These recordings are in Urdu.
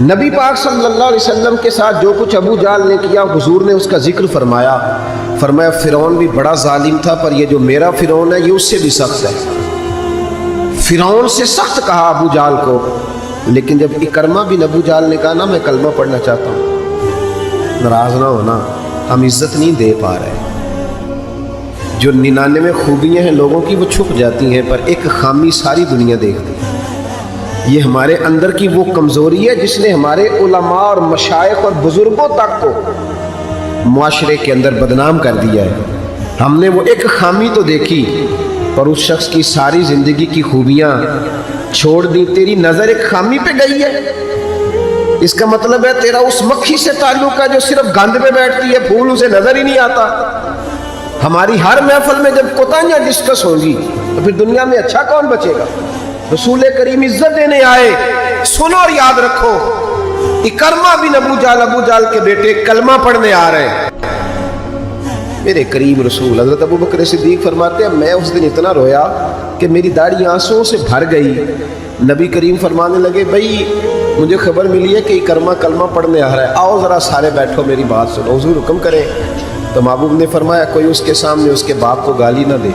نبی پاک صلی اللہ علیہ وسلم کے ساتھ جو کچھ ابو جہل نے کیا حضور نے اس کا ذکر فرمایا فرعون بھی بڑا ظالم تھا، پر یہ جو میرا فرعون ہے یہ اس سے بھی سخت ہے۔ فرعون سے سخت کہا ابو جہل کو، لیکن جب اکرمہ بن ابو جہل نے کہا نا میں کلمہ پڑھنا چاہتا ہوں، ناراض نہ ہونا، ہم عزت نہیں دے پا رہے۔ جو 99 خوبیاں ہیں لوگوں کی وہ چھپ جاتی ہیں، پر ایک خامی ساری دنیا دیکھتی ہے۔ یہ ہمارے اندر کی وہ کمزوری ہے جس نے ہمارے علماء اور مشائخ اور بزرگوں تک کو معاشرے کے اندر بدنام کر دیا ہے۔ ہم نے وہ ایک خامی تو دیکھی، پر اس شخص کی ساری زندگی کی خوبیاں چھوڑ دی۔ تیری نظر ایک خامی پہ گئی ہے، اس کا مطلب ہے تیرا اس مکھی سے تعلق ہے جو صرف گند پہ بیٹھتی ہے، پھول اسے نظر ہی نہیں آتا۔ ہماری ہر محفل میں جب کوتاہیاں ڈسکس ہوں گی تو پھر دنیا میں اچھا کون بچے گا؟ رسول کریم عزت دینے آئے، سنو اور یاد رکھو، اکرمہ بن ابو جہل کے بیٹے کلمہ پڑھنے آ رہے ہیں۔ میرے کریم رسول حضرت ابو بکر صدیق فرماتے ہیں میں اس دن اتنا رویا کہ میری داڑھی آنسوں سے بھر گئی۔ نبی کریم فرمانے لگے بھائی مجھے خبر ملی ہے کہ اکرمہ کلمہ پڑھنے آ رہا ہے، آؤ ذرا سارے بیٹھو میری بات سنو، حضور حکم کریں۔ تو محبوب نے فرمایا کوئی اس کے سامنے اس کے باپ کو گالی نہ دے،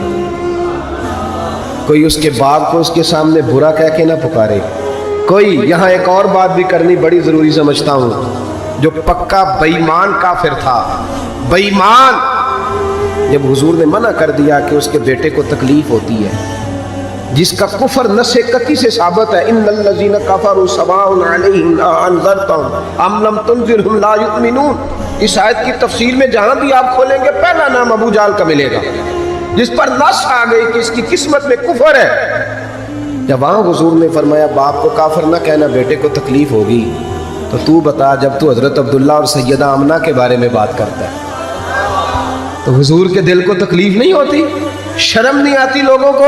کوئی اس کے باپ کو اس کے سامنے برا کہہ کے نہ پکارے، کوئی یہاں ایک اور بات بھی کرنی بڑی ضروری سمجھتا ہوں، جو پکا بے ایمان کافر تھا، بے ایمان، جب حضور نے منع کر دیا کہ اس کے بیٹے کو تکلیف ہوتی ہے، جس کا کفر نص قطعی سے ثابت ہے، ان الذین کفروا سواء علیہم انذرتهم ام لم تنذرهم لا یؤمنون۔ اس آیت کی تفسیر میں جہاں بھی آپ کھولیں گے پہلا نام ابو جہل کا ملے گا، جس پر نص آ گئی کہ اس کی قسمت میں کفر ہے۔ جب وہاں حضور نے فرمایا باپ کو کافر نہ کہنا، بیٹے کو تکلیف ہوگی، تو بتا جب تو حضرت عبداللہ اور سیدہ آمنہ کے بارے میں بات کرتا ہے تو حضور کے دل کو تکلیف نہیں ہوتی؟ شرم نہیں آتی لوگوں کو؟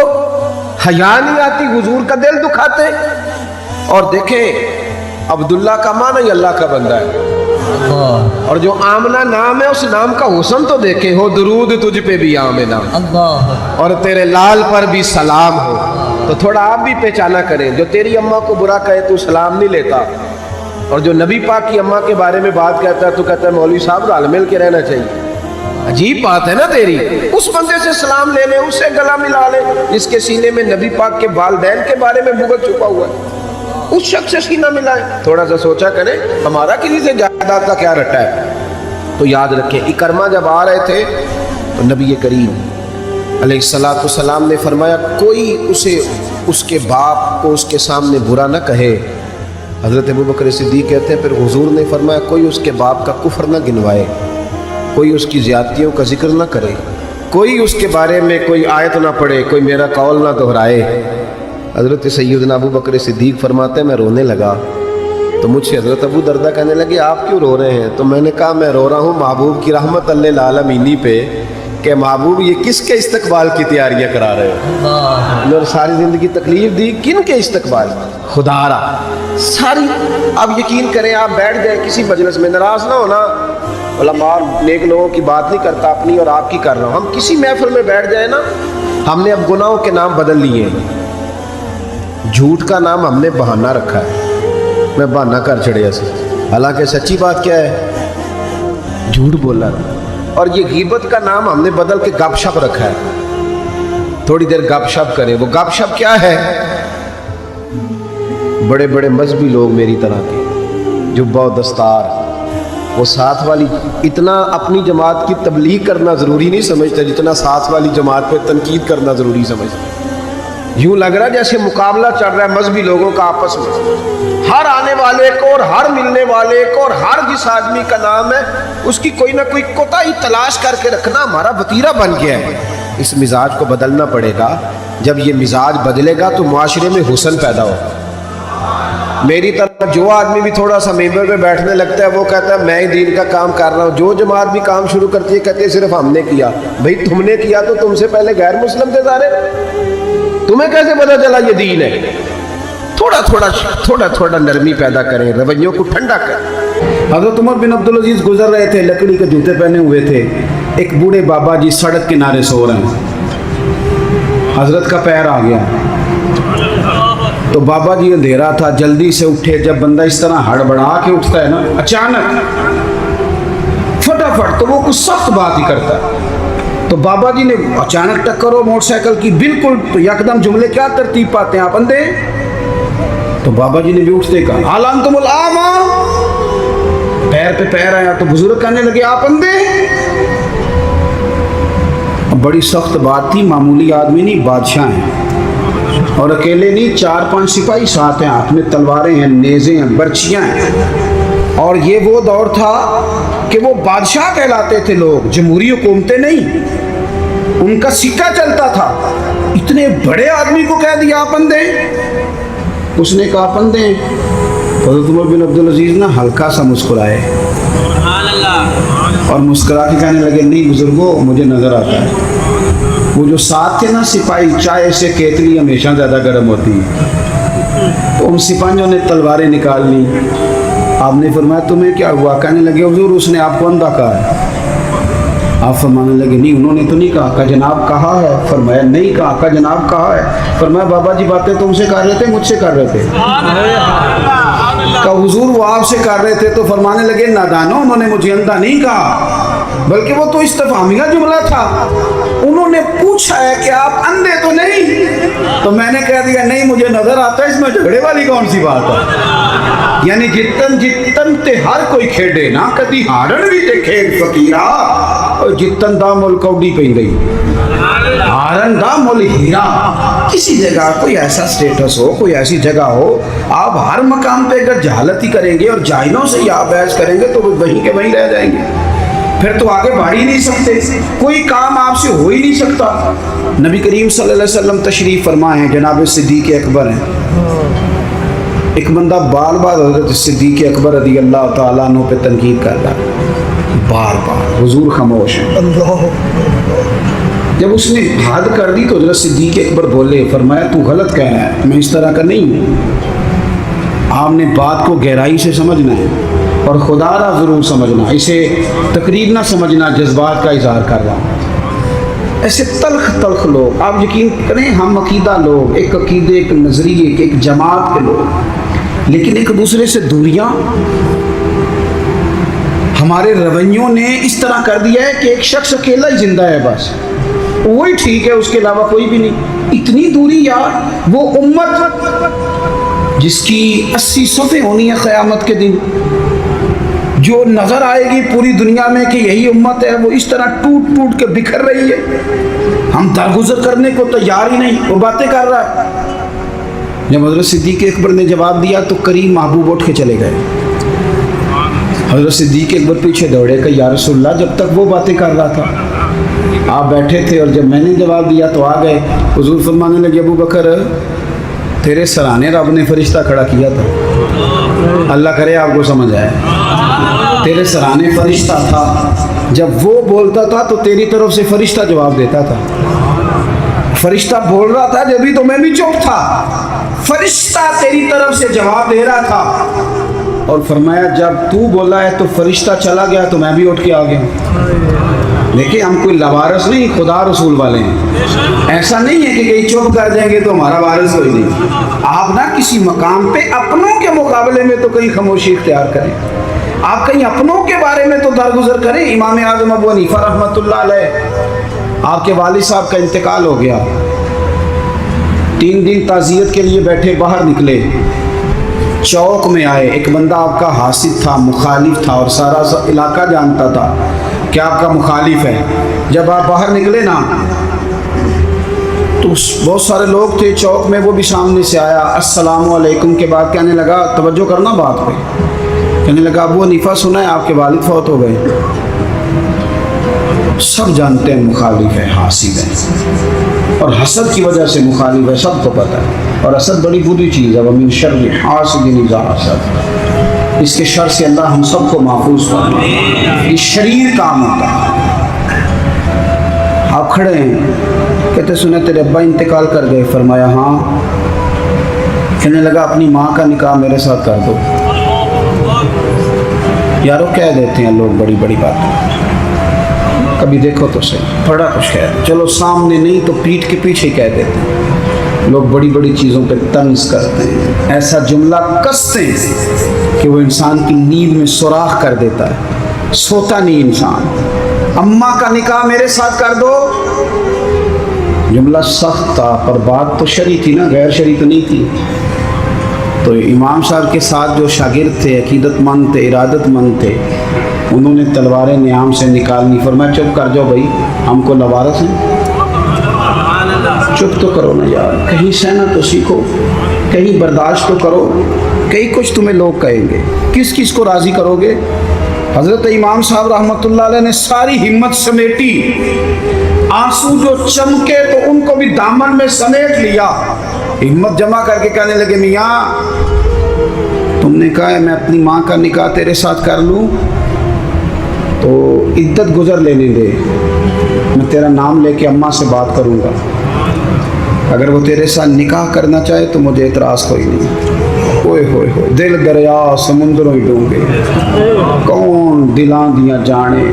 حیا نہیں آتی؟ حضور کا دل دکھاتے؟ اور دیکھیں عبداللہ کا معنی اللہ کا بندہ ہے، اور جو آمنہ نام ہے اس نام کا حسن تو دیکھیں، ہو درود تجھ پہ بھی آمنہ اور تیرے لال پر بھی سلام ہو۔ تو تھوڑا آپ بھی پہچانا کریں، جو تیری اماں کو برا کہے تو سلام نہیں لیتا، اور جو نبی پاک کی اماں کے بارے میں بات کہتا ہے تو کہتا ہے مولوی صاحب رل مل کے رہنا چاہیے۔ عجیب بات ہے نا تیری، اس بندے سے سلام لے لے، اس سے گلا ملا لے جس کے سینے میں نبی پاک کے والدین کے بارے میں بغض چھپا ہوا ہے، اس شخص سے سینہ ملائے۔ تھوڑا سا سوچا کریں ہمارا کسی سے جائیداد کا کیا رٹا ہے۔ تو یاد رکھیں اکرمہ جب آ رہے تھے تو نبی کریم علیہ السلام نے فرمایا کوئی اسے اس کے باپ کو اس کے سامنے برا نہ کہے۔ حضرت ابو بکر صدیق کہتے ہیں پھر حضور نے فرمایا کوئی اس کے باپ کا کفر نہ گنوائے، کوئی اس کی زیادتیوں کا ذکر نہ کرے، کوئی اس کے بارے میں کوئی آیت نہ پڑھے، کوئی میرا قول نہ دہرائے۔ حضرت سیدنا ابو بکر صدیق فرماتے ہیں میں رونے لگا تو مجھ سے حضرت ابو دردہ کہنے لگے آپ کیوں رو رہے ہیں؟ تو میں نے کہا میں رو رہا ہوں محبوب کی رحمت للعالمین پہ کہ محبوب یہ کس کے استقبال کی تیاریاں کرا رہے ہو؟ اور ساری زندگی تکلیف دی کن کے استقبال؟ خدا را ساری۔ اب یقین کریں آپ بیٹھ جائیں کسی مجلس میں، ناراض نہ ہونا، علماء نیک لوگوں کی بات نہیں کرتا، اپنی اور آپ کی کر رہا ہوں۔ ہم کسی محفل میں بیٹھ جائیں نا، ہم نے اب گناہوں کے نام بدل لیے ہیں۔ جھوٹ کا نام ہم نے بہانہ رکھا ہے، میں بہانہ کر چڑھیا سے، حالانکہ سچی بات کیا ہے؟ جھوٹ بولا۔ اور یہ غیبت کا نام ہم نے بدل کے گپ شپ رکھا ہے، تھوڑی دیر گپ شپ کریں۔ وہ گپ شپ کیا ہے؟ بڑے بڑے مذہبی لوگ میری طرح کے جبہ و دستار، وہ ساتھ والی اتنا اپنی جماعت کی تبلیغ کرنا ضروری نہیں سمجھتے جتنا ساتھ والی جماعت پہ تنقید کرنا ضروری سمجھتے۔ یوں لگ رہا جیسے مقابلہ چل رہا ہے مذہبی لوگوں کا آپس میں، ہر آنے والے کو اور ہر ملنے والے کو اور ہر جس آدمی کا نام ہے اس کی کوئی نہ کوئی کوتاہی تلاش کر کے رکھنا ہمارا وتیرہ بن گیا ہے۔ اس مزاج کو بدلنا پڑے گا، جب یہ مزاج بدلے گا تو معاشرے میں حسن پیدا ہوگا۔ میری طرح جو آدمی بھی تھوڑا سا ممبر پہ بیٹھنے لگتا ہے وہ کہتا ہے میں ہی دین کا کام کر رہا ہوں، جو جماعت بھی کام شروع کرتی ہے کہتے ہیں صرف ہم نے کیا۔ بھئی تم نے کیا تو تم سے پہلے غیر مسلم تھے سارے، تمہیں کیسے پتا چلا یہ دین ہے؟ تھوڑا تھوڑا نرمی پیدا کریں، رویوں کو ٹھنڈا کریں۔ حضرت عمر بن عبدالعزیز گزر رہے تھے، لکڑی کے جوتے پہنے ہوئے تھے، ایک بوڑھے بابا جی سڑک کنارے سو رہے ہیں، حضرت کا پیر آ گیا، تو بابا جی اندھیرا تھا، جلدی سے اٹھے. جب بندہ اس طرح ہڑبڑا کے اٹھتا ہے نا اچانک فٹافٹ، تو وہ کچھ سخت بات ہی کرتا ہے. تو بابا جی نے اچانک ٹکر ہو موٹر سائیکل کی بالکل، تو یکدم جملے کیا ترتیب پاتے ہیں آپ اندھے. تو بابا جی نے بھی اٹھتے کہا حالان تم العامہ، پیر پہ پیر آیا. تو بزرگ کہنے لگے آپ اندھے. بڑی سخت بات تھی، معمولی آدمی نہیں، بادشاہ ہیں. اور اکیلے نہیں، 4-5 سپاہی ساتھ ہیں، ہاتھ میں تلواریں ہیں، نیزیں ہیں، برچیاں ہیں. اور یہ وہ دور تھا کہ وہ بادشاہ کہلاتے تھے لوگ، جمہوری حکومتیں نہیں، ان کا سکہ چلتا تھا. اتنے بڑے آدمی کو کہہ دیا آپ اندھے. اس نے کہا آپ اندھے. حضرت عمر بن عبدالعزیز نا ہلکا سا مسکرائے اور مسکرا کے کہنے لگے نہیں بزرگوں، مجھے نظر آتا ہے. وہ جو ساتھ تھے نا سپاہی، چائے سے کیتلی ہمیشہ زیادہ گرم ہوتی ہے، تو ان سپاہیوں نے تلواریں نکال لی. آپ نے فرمایا تمہیں کیا ہوا؟ کہنے لگے حضور اس نے آپ کو اندھا کہا ہے. آپ فرمانے لگے نہیں انہوں نے تو نہیں کہا. کہا جناب کہا ہے. فرمایا نہیں کہا. کہا جناب کہا ہے. فرمایا بابا جی باتیں تم سے کر رہے تھے مجھ سے کر رہے تھے؟ کہا حضور وہ آپ سے کر رہے تھے. تو فرمانے لگے نادانو، انہوں نے مجھے اندھا نہیں کہا، بلکہ وہ تو استفہامیہ جملہ تھا. انہوں نے پوچھا ہے کہ آپ اندھے تو نہیں؟ تو میں نے کہہ دیا نہیں مجھے نظر آتا ہے. اس میں جھگڑے والی کون سی بات ہے؟ یعنی جتن جتن تے ہر کوئی کھیڑے نا، کدی ہارن بھی تے کھیڑ فقیرا. اور جتن دا مل کوڈی پہ گئی، ہارن دا مل ہیرا. کسی جگہ کوئی ایسا سٹیٹس ہو، کوئی ایسی جگہ ہو، آپ ہر مقام پہ اگر جہالت ہی کریں گے اور جاہلوں سے ہی آپ بحث کریں گے تو وہ وہیں کے وہیں رہ جائیں گے. پھر تو آگے بڑھ ہی نہیں سکتے، کوئی کام آپ سے ہو ہی نہیں سکتا. نبی کریم صلی اللہ علیہ وسلم تشریف فرما ہیں، جناب صدیق اکبر ہیں. ایک بندہ بار بار حضرت صدیق اکبر رضی اللہ تعالیٰ عنہ پہ تنقید کر رہا ہے، بار بار. حضور خاموش ہیں. جب اس نے حد کر دی تو حضرت صدیق اکبر بولے، فرمایا تو غلط کہہ رہا ہے، میں اس طرح کا نہیں ہوں. آپ نے بات کو گہرائی سے سمجھنا ہے اور خدا را ضرور سمجھنا، اسے تقریر نہ سمجھنا جذبات کا اظہار کر رہا ہوں. ایسے تلخ تلخ لوگ، آپ یقین کریں ہم عقیدہ لوگ، ایک عقیدے، ایک نظریے، ایک جماعت کے لوگ، لیکن ایک دوسرے سے دوریاں. ہمارے رویوں نے اس طرح کر دیا ہے کہ ایک شخص اکیلا ہی زندہ ہے، بس وہی ٹھیک ہے، اس کے علاوہ کوئی بھی نہیں. اتنی دوری یار. وہ امت جس کی 80 صفحے ہونی ہے قیامت کے دن، جو نظر آئے گی پوری دنیا میں کہ یہی امت ہے، وہ اس طرح ٹوٹ ٹوٹ کے بکھر رہی ہے. ہم درگزر کرنے کو تیار ہی نہیں، وہ باتیں کر رہا ہے. جب حضرت صدیق اکبر نے جواب دیا تو کریم محبوب اٹھ کے چلے گئے. حضرت صدیق اکبر پیچھے دوڑے کہ یا رسول اللہ، جب تک وہ باتیں کر رہا تھا آپ بیٹھے تھے اور جب میں نے جواب دیا تو آ گئے. حضور فرمانے لگے ابو بکر تیرے سرانے رب نے فرشتہ کھڑا کیا تھا. اللہ کرے آپ کو سمجھ آئے. تیرے سرانے فرشتہ تھا، جب وہ بولتا تھا تو تیری طرف سے فرشتہ جواب دیتا تھا. فرشتہ بول رہا تھا جبھی تو میں بھی چپ تھا. فرشتہ تیری طرف سے جواب دے رہا تھا. اور فرمایا جب تو بولا ہے تو فرشتہ چلا گیا تو میں بھی اٹھ کے آ گیا. دیکھیں ہم کوئی لوارث نہیں، خدا رسول والے ہیں. ایسا نہیں ہے کہ کہیں چپ کر دیں گے تو ہمارا وارث کوئی نہیں. آپ نہ کسی مقام پہ اپنوں کے مقابلے میں تو کہیں خاموشی اختیار کریں، آپ کہیں اپنوں کے بارے میں تو درگزر کریں. امام اعظم ابو حنیفہ رحمۃ اللہ علیہ، آپ کے والد صاحب کا انتقال ہو گیا. 3 دن تعزیت کے لیے بیٹھے، باہر نکلے، چوک میں آئے. ایک بندہ آپ کا حاسد تھا، مخالف تھا، اور سارا علاقہ جانتا تھا کہ آپ کا مخالف ہے. جب آپ باہر نکلے نا تو بہت سارے لوگ تھے چوک میں، وہ بھی سامنے سے آیا. السلام علیکم کے بعد کہنے لگا، توجہ کرنا بات پہ، کہنے لگا ابو حنیفہ سنا ہے آپ کے والد فوت ہو گئے. سب جانتے ہیں مخالف ہے، حاسد ہے، اور حسد کی وجہ سے مخالف ہے، سب کو پتہ ہے. اور حسد بڑی بری چیز ہے. وَمِن شَرِّ حَاسِدٍ إِذَا حَسَدَ، اس کے شر سے اللہ ہم سب کو محفوظ فرمائے. یہ شریر کام ہوتا ہے. آپ کھڑے ہیں، کہتے سنے تیرے ابا انتقال کر گئے. فرمایا ہاں. کہنے لگا اپنی ماں کا نکاح میرے ساتھ کر دو. یارو کہہ دیتے ہیں لوگ بڑی بڑی باتیں، کبھی دیکھو تو صحیح، بڑا کچھ کہہ دیں، چلو سامنے نہیں تو پیٹھ کے پیچھے کہہ دیتے ہیں. لوگ بڑی بڑی چیزوں پہ طنز کرتے ہیں، ایسا جملہ کستے ہیں کہ وہ انسان کی نیند میں سوراخ کر دیتا ہے، سوتا نہیں انسان۔ اماں کا نکاح میرے ساتھ کر دو، جملہ سخت تھا پر بات تو شرعی تھی نا، غیر شرعی تو نہیں تھی۔ تو امام صاحب کے ساتھ جو شاگرد تھے، عقیدت مند تھے، ارادت مند تھے، انہوں نے تلواریں نیام سے نکالنی، فرمایا چپ کر جاؤ بھائی، ہم کو لوارث ہیں، چپ تو کرو نا یار، کہیں سہنا تو سیکھو، کہیں برداشت تو کرو، کئی کچھ تمہیں لوگ کہیں گے، کس کس کو راضی کرو گے؟ حضرت امام صاحب رحمۃ اللہ علیہ نے ساری ہمت سمیٹی، آنسو جو چمکے تو ان کو بھی دامن میں سمیٹ لیا، ہمت جمع کر کے کہنے لگے میاں تم نے کہا ہے میں اپنی ماں کا نکاح تیرے ساتھ کر لوں تو عدت گزر لینے دے، میں تیرا نام لے کے اماں سے بات کروں گا، اگر وہ تیرے ساتھ نکاح کرنا چاہے تو مجھے اعتراض کوئی نہیں۔ ہوئے ہوئے ہوئے دل دریا سمندروں ہی ڈوبے، کون دلاں دیاں جانے،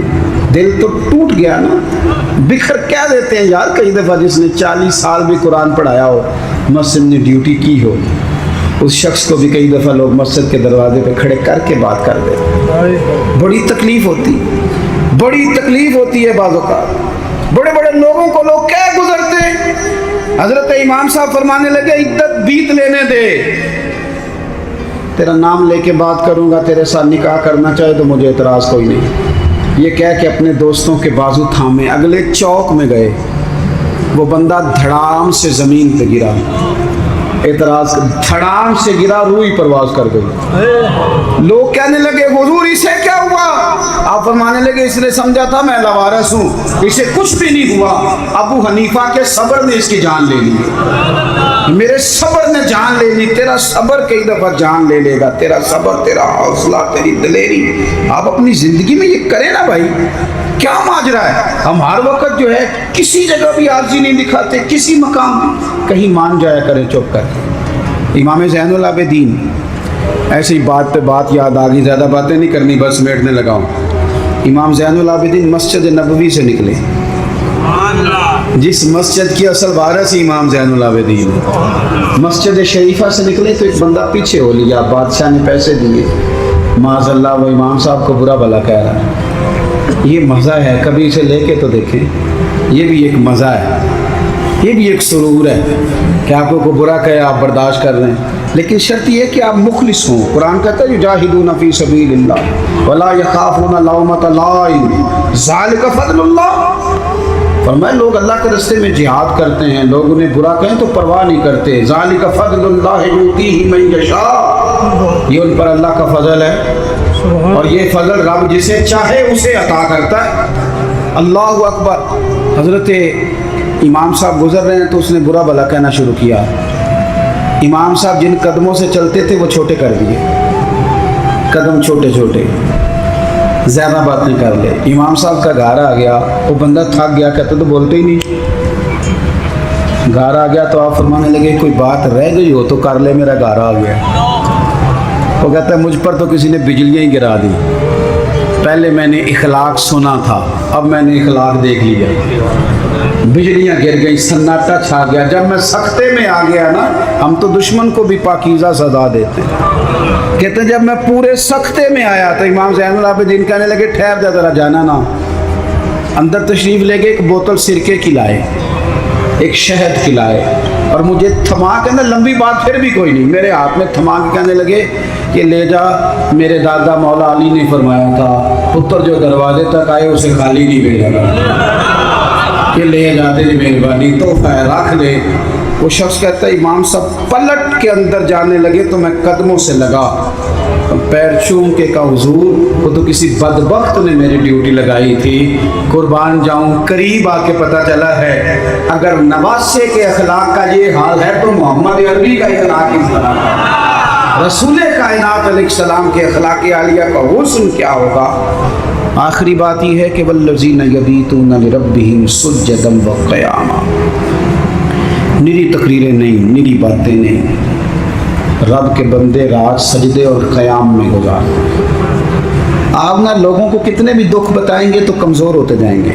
دل تو ٹوٹ گیا نا، بکھر کیا دیتے ہیں یار۔ کئی دفعہ جس نے 40 سال بھی قرآن پڑھایا ہو، مسجد نے ڈیوٹی کی ہو، اس شخص کو بھی کئی دفعہ لوگ مسجد کے دروازے پہ کھڑے کر کے بات کر دیتے، بڑی تکلیف ہوتی، بڑی تکلیف ہوتی ہے بعض اوقات۔ بڑے بڑے لوگوں کو لوگ کیا گزرتے ہیں۔ حضرت امام صاحب فرمانے لگے عدت بیت لینے دے، تیرا نام لے کے بات کروں گا، تیرے ساتھ نکاح کرنا چاہے تو مجھے اعتراض کوئی نہیں۔ یہ کہہ کے اپنے دوستوں کے بازو تھامے اگلے چوک میں گئے، وہ بندہ دھڑام سے زمین پہ گرا، اعتراض دھڑام سے گرا، روئی پرواز کر گئی۔ لوگ کہنے لگے حضور اسے کیا ہوا؟ آپ فرمانے لگے اس نے سمجھا تھا میں لوارث ہوں، اسے کچھ بھی نہیں ہوا، ابو حنیفہ کے صبر نے اس کی جان لے لی، میرے صبر نے جان لے لی، تیرا صبر کئی دفعہ جان لے لے گا، تیرا صبر، تیرا حوصلہ، تیری دلیری۔ آپ اپنی زندگی میں یہ کریں نا بھائی، کیا ماجرا ہے؟ ہم ہر وقت جو ہے کسی جگہ بھی عاجزی نہیں دکھاتے، کسی مقام کہیں مان جایا کریں چپ کر۔ امام زین العابدین، ایسی بات پہ بات یاد آ گئی، زیادہ باتیں نہیں کرنی، بس سمیٹنے لگا ہوں۔ امام زین العابدین مسجد نبوی سے نکلے، جس مسجد کی اصل وارث امام زین العابدین، مسجد شریفہ سے نکلے تو ایک بندہ پیچھے ہو لیا، بادشاہ نے پیسے دیے، معاذ اللہ وہ امام صاحب کو برا بھلا کہہ رہا ہے۔ یہ مزہ ہے، کبھی اسے لے کے تو دیکھیں، یہ بھی ایک مزہ ہے، یہ بھی ایک سرور ہے کہ آپ کو برا کہے آپ برداشت کر رہے ہیں، لیکن شرط یہ ہے کہ آپ مخلص ہوں۔ قرآن کہتا ہے یجاہدون فی سبیل اللہ ولا یخافون لومۃ لائم ذالک فضل اللہ۔ فرمایا لوگ اللہ کے راستے میں جہاد کرتے ہیں، لوگ انہیں برا کہیں تو پرواہ نہیں کرتے، ذالک فضل اللہ یؤتیہ من یشاء، یہ ان پر اللہ کا فضل ہے، اور یہ فضل رب جسے چاہے اسے عطا کرتا ہے۔ اللہ اکبر۔ حضرت امام صاحب گزر رہے ہیں تو اس نے برا بھلا کہنا شروع کیا، امام صاحب جن قدموں سے چلتے تھے وہ چھوٹے کر دیے، قدم چھوٹے چھوٹے، زیادہ باتیں کر لے۔ امام صاحب کا گھر آ گیا، وہ بندہ تھک گیا، کہتے تو بولتے ہی نہیں، گھر آ گیا تو آپ فرمانے لگے کوئی بات رہ گئی ہو تو کر لے، میرا گھر آ گیا۔ وہ کہتا ہے مجھ پر تو کسی نے بجلیاں ہی گرا دی، پہلے میں نے اخلاق سنا تھا، اب میں نے اخلاق دیکھ لیا، بجلیاں گر گئی، سناٹا چھا گیا۔ جب میں سختے میں آ گیا نا، ہم تو دشمن کو بھی پاکیزہ سزا دیتے ہیں، کہتے ہیں جب میں پورے سختے میں آیا تو امام زین العابدین کہنے لگے ٹھہر جا ذرا، جانا نا۔ اندر تشریف لے گئے، ایک بوتل سرکے کی لائے، ایک شہد کی لائے، اور مجھے تھما کے نا، لمبی بات پھر بھی کوئی نہیں، میرے ہاتھ میں تھما کے کہنے لگے کہ لے جا، میرے دادا مولا علی نے فرمایا تھا پتر جو دروازے تک آئے اسے خالی نہیں بھیجا گا، کہ لے جاتے جی مہربانی، تحفہ ہے رکھ لے۔ وہ شخص کہتا ہے امام صاحب پلٹ کے اندر جانے لگے تو میں قدموں سے لگا، پیر چوم کے کہا حضور وہ تو کسی بدبخت نے میری ڈیوٹی لگائی تھی، قربان جاؤں، قریب آ کے پتہ چلا ہے اگر نواسے کے اخلاق کا یہ حال ہے تو محمد عربی کا اخلاق اس طرح ہے، رسول کائنات علیہ السلام کے اخلاق عالیہ کا حسن کیا ہوگا۔ آخری بات یہ ہے کہ والذین یبیتون لربہم سجدا وقیاما، نری تقریریں نہیں، نری باتیں نہیں، رب کے بندے رات سجدے اور قیام میں گزار۔ آپ نہ لوگوں کو کتنے بھی دکھ بتائیں گے تو کمزور ہوتے جائیں گے،